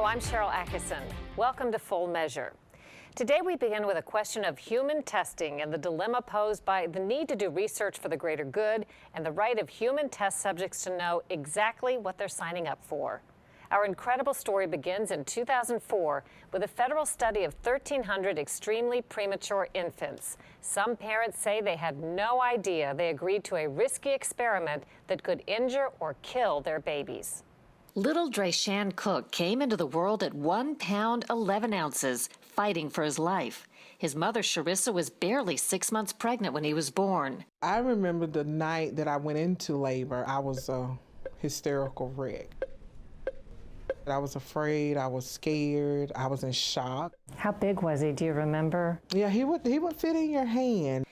Hello, I'm Sharyl Atkinson. Welcome to Full Measure. Today we begin with a question of human testing and the dilemma posed by the need to do research for the greater good and the right of human test subjects to know exactly what they're signing up for. Our incredible story begins in 2004 with a federal study of 1,300 extremely premature infants. Some parents say they had no idea they agreed to a risky experiment that could injure or kill their babies. Little Drayshan Cook came into the world at 1 pound 11 ounces, fighting for his life. His mother, Charissa, was barely 6 months pregnant when he was born. I remember the night that I went into labor, I was a hysterical wreck. I was afraid, I was scared, I was in shock. How big was he? Do you remember? Yeah, he would fit in your hand.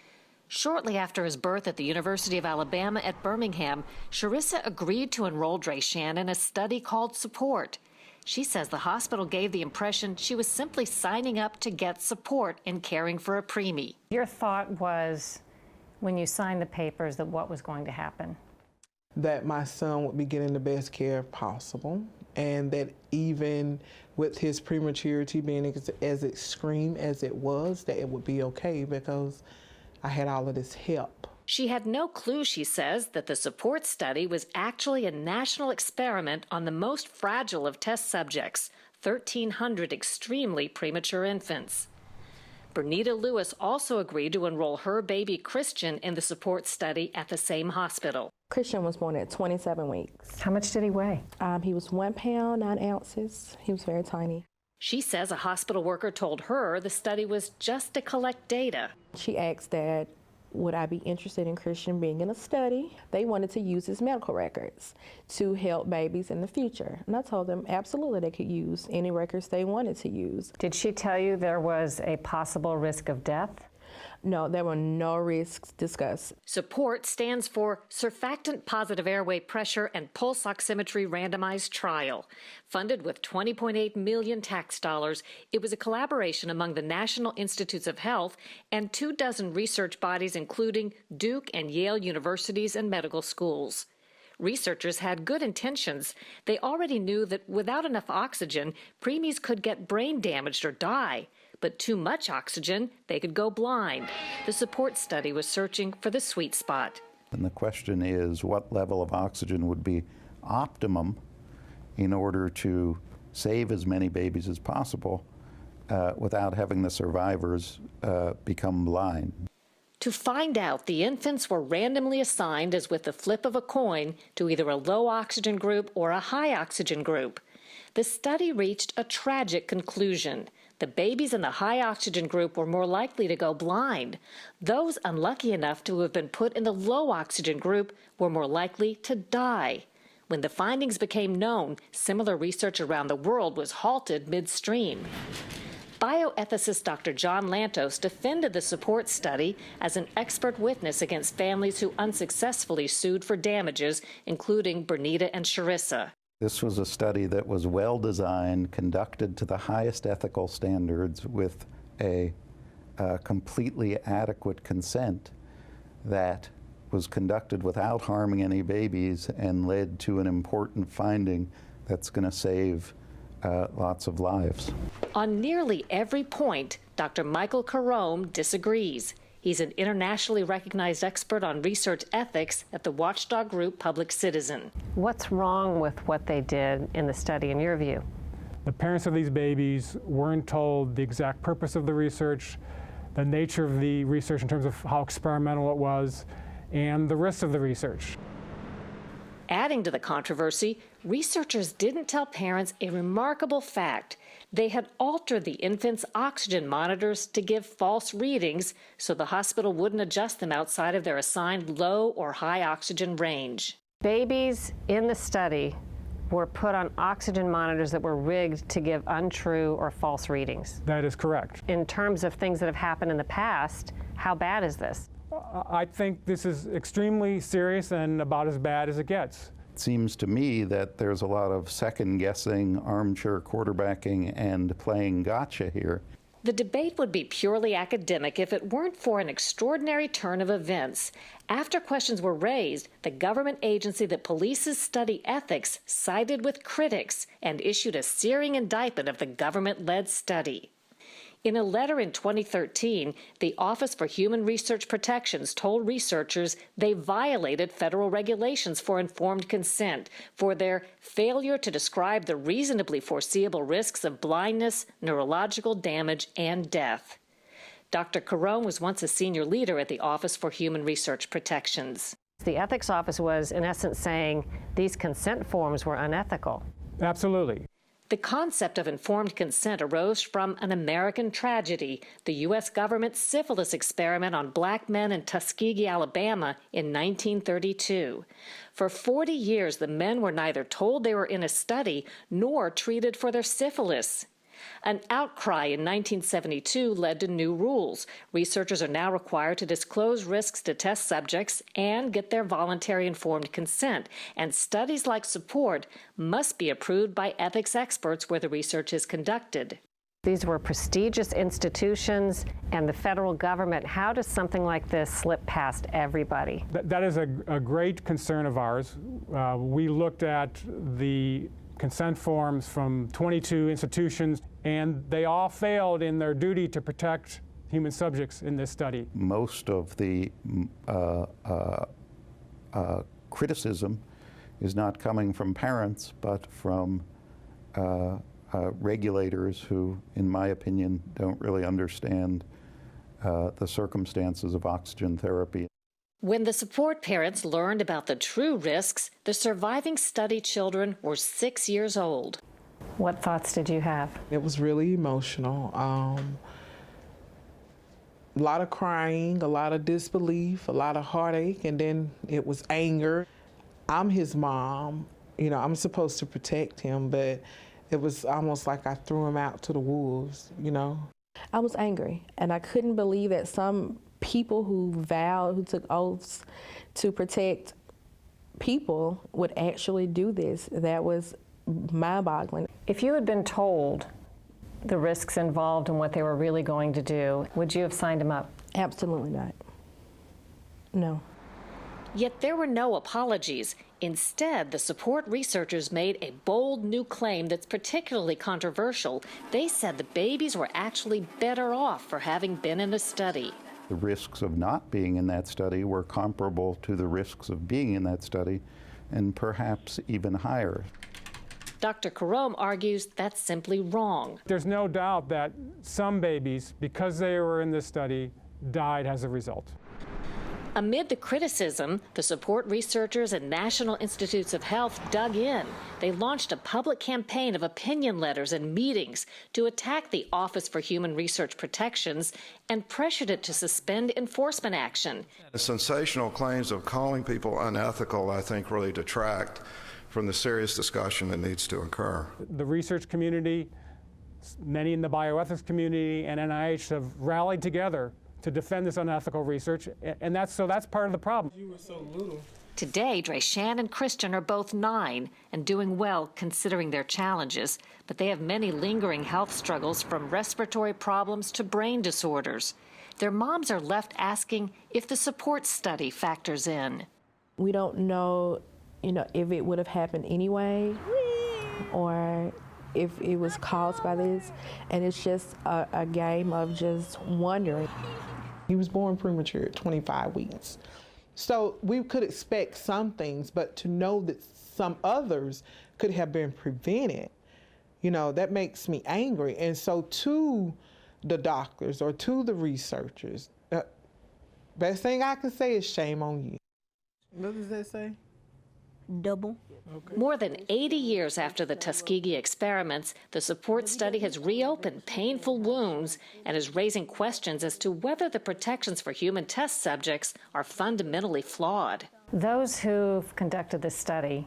Shortly after his birth at the University of Alabama at Birmingham, Charissa agreed to enroll Drayshan in a study called Support. She says the hospital gave the impression she was simply signing up to get support in caring for a preemie. Your thought was, when you signed the papers, that what was going to happen? That my son would be getting the best care possible, and that even with his prematurity being as extreme as it was, that it would be okay because I had all of this help. She had no clue, she says, that the Support study was actually a national experiment on the most fragile of test subjects, 1,300 extremely premature infants. Bernita Lewis also agreed to enroll her baby Christian in the Support study at the same hospital. Christian was born at 27 weeks. How much did he weigh? He was 1 pound, 9 ounces. He was very tiny. She says a hospital worker told her the study was just to collect data. She asked that, would I be interested in Christian being in a study? They wanted to use his medical records to help babies in the future. And I told them absolutely they could use any records they wanted to use. Did she tell you there was a possible risk of death? No, there were no risks discussed. Support stands for Surfactant Positive Airway Pressure and Pulse Oximetry Randomized Trial. Funded with $20.8 million tax dollars, it was a collaboration among the National Institutes of Health and 24 research bodies, including Duke and Yale universities and medical schools. Researchers had good intentions. They already knew that without enough oxygen, preemies could get brain damaged or die. But too much oxygen, they could go blind. The Support study was searching for the sweet spot. And the question is, what level of oxygen would be optimum in order to save as many babies as possible without having the survivors become blind? To find out, the infants were randomly assigned, as with the flip of a coin, to either a low oxygen group or a high oxygen group. The study reached a tragic conclusion. The babies in the high oxygen group were more likely to go blind. Those unlucky enough to have been put in the low oxygen group were more likely to die. When the findings became known, similar research around the world was halted midstream. Bioethicist Dr. John Lantos defended the Support study as an expert witness against families who unsuccessfully sued for damages, including Bernita and Charissa. This was a study that was well designed, conducted to the highest ethical standards with a completely adequate consent that was conducted without harming any babies and led to an important finding that's going to save lots of lives. On nearly every point, Dr. Michael Carome disagrees. He's an internationally recognized expert on research ethics at the watchdog group Public Citizen. What's wrong with what they did in the study, in your view? The parents of these babies weren't told the exact purpose of the research, the nature of the research in terms of how experimental it was, and the risks of the research. Adding to the controversy, researchers didn't tell parents a remarkable fact. They had altered the infants' oxygen monitors to give false readings so the hospital wouldn't adjust them outside of their assigned low or high oxygen range. Babies in the study were put on oxygen monitors that were rigged to give untrue or false readings. That is correct. In terms of things that have happened in the past, how bad is this? I think this is extremely serious and about as bad as it gets. It seems to me that there's a lot of second-guessing, armchair quarterbacking, and playing gotcha here. The debate would be purely academic if it weren't for an extraordinary turn of events. After questions were raised, the government agency that polices study ethics sided with critics and issued a searing indictment of the government-led study. In a letter in 2013, the Office for Human Research Protections told researchers they violated federal regulations for informed consent for their failure to describe the reasonably foreseeable risks of blindness, neurological damage, and death. Dr. Carone was once a senior leader at the Office for Human Research Protections. The ethics office was, in essence, saying these consent forms were unethical. Absolutely. The concept of informed consent arose from an American tragedy, the U.S. government's syphilis experiment on black men in Tuskegee, Alabama in 1932. For 40 years, the men were neither told they were in a study nor treated for their syphilis. An outcry in 1972 led to new rules. Researchers are now required to disclose risks to test subjects and get their voluntary informed consent. And studies like SUPPORT must be approved by ethics experts where the research is conducted. These were prestigious institutions and the federal government. How does something like this slip past everybody? That is a great concern of ours. We looked at the consent forms from 22 institutions, and they all failed in their duty to protect human subjects in this study. Most of the criticism is not coming from parents, but from regulators who, in my opinion, don't really understand the circumstances of oxygen therapy. When the SUPPORT parents learned about the true risks, the surviving study children were 6 years old. What thoughts did you have? It was really emotional. A lot of crying, a lot of disbelief, a lot of heartache, and then it was anger. I'm his mom. You know, I'm supposed to protect him, but it was almost like I threw him out to the wolves, you know? I was angry, and I couldn't believe that some people who took oaths to protect people would actually do this. That was mind-boggling. If you had been told the risks involved and what they were really going to do, would you have signed him up? Absolutely not. No. Yet there were no apologies. Instead, the SUPPORT researchers made a bold new claim that's particularly controversial. They said the babies were actually better off for having been in a study. The risks of not being in that study were comparable to the risks of being in that study, and perhaps even higher. Dr. Carone argues that's simply wrong. There's no doubt that some babies, because they were in this study, died as a result. Amid the criticism, the SUPPORT researchers and National Institutes of Health dug in. They launched a public campaign of opinion letters and meetings to attack the Office for Human Research Protections and pressured it to suspend enforcement action. The sensational claims of calling people unethical, I think, really detract from the serious discussion that needs to occur. The research community, many in the bioethics community, and NIH have rallied together to defend this unethical research, and that's part of the problem. You were so little. Today, Drayshan and Christian are both 9 and doing well considering their challenges, but they have many lingering health struggles from respiratory problems to brain disorders. Their moms are left asking if the SUPPORT study factors in. We don't know, if it would have happened anyway, or if it was caused by this, and it's just a game of just wondering. He was born premature at 25 weeks. So we could expect some things, but to know that some others could have been prevented, that makes me angry. And so to the doctors or to the researchers, best thing I can say is shame on you. What does that say? Double. Okay. More than 80 years after the Tuskegee experiments, the SUPPORT study has reopened painful wounds and is raising questions as to whether the protections for human test subjects are fundamentally flawed. Those who've conducted this study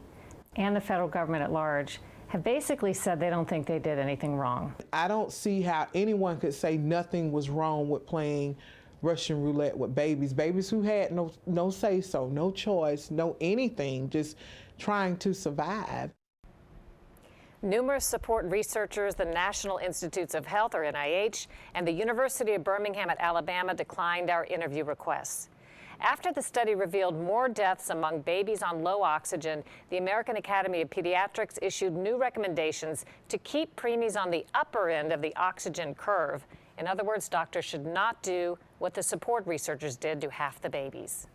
and the federal government at large have basically said they don't think they did anything wrong. I don't see how anyone could say nothing was wrong with playing Russian roulette with babies who had no say-so, no choice, no anything, just trying to survive. Numerous support researchers, the National Institutes of Health, or NIH, and the University of Birmingham at Alabama declined our interview requests. After the study revealed more deaths among babies on low oxygen, the American Academy of Pediatrics issued new recommendations to keep preemies on the upper end of the oxygen curve. In other words, doctors should not do what the support researchers did to half the babies.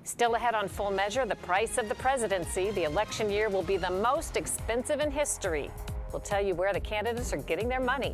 Still ahead on Full Measure, the price of the presidency. The election year will be the most expensive in history. We'll tell you where the candidates are getting their money.